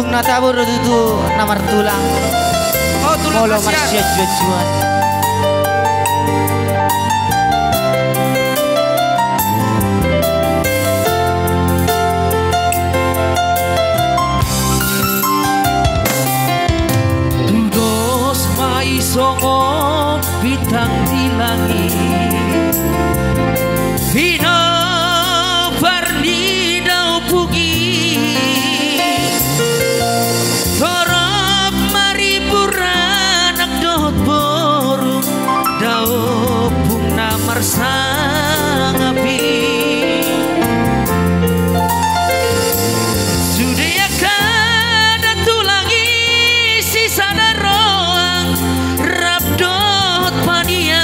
Dung natabur itu namar tulang. Oh tulang Molo marsya jujuan. Dudos mai songo bintang di langit. Vino Barni dau pugi Torop mari buranak dot boru dau pungna marsangapi Sudia kada tulangi sisa roang rap dot paniarani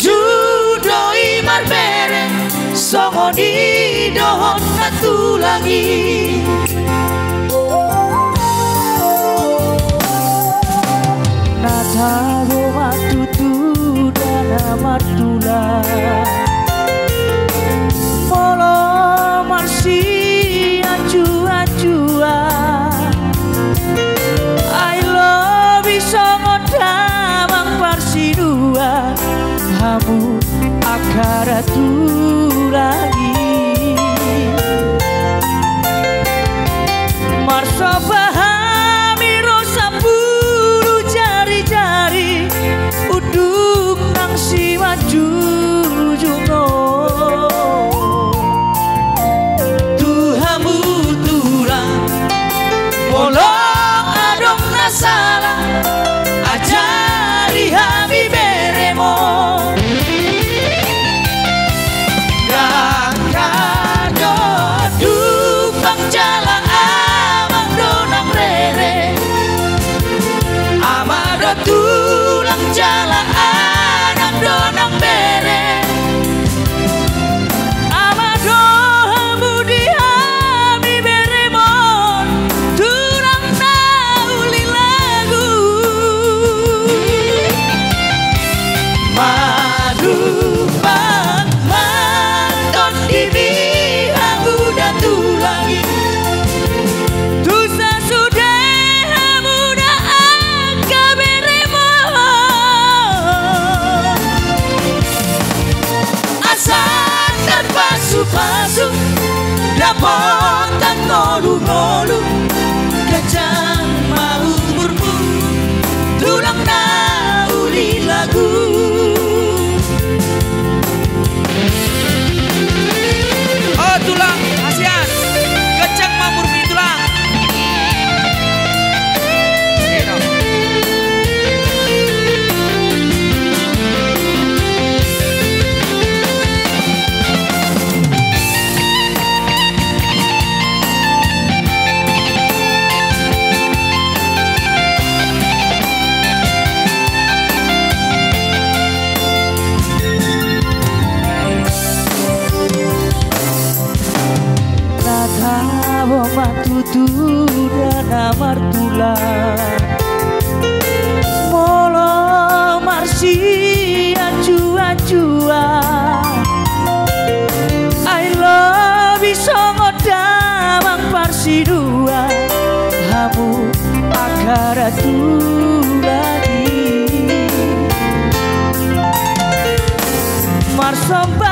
Judoi marbere songo di dohon natulangi Natabo matutu dana matula Molo marsi aju-ajua I love you songo damang parsidua Hamu akara tulangi Marso pahami rosa bulu jari-jari Uduk nang siwa jujungo Tuhamu tulang Bolong adong nasala Ajari hami beremo tulang jala anak donang bere amado hamudi hami beremon tulang nauli lagu madu bang manton dibi aku dan tulangi tusa sudah pasu dapotan ngolu-ngolu kacang mau murmu tulang nauli lagu oh tulang kasihan kacang mau murmu tulang matutu dana martula Molo marsi aju-ajua I love you songo damang parsidua Hamu akara tulangi Marsomba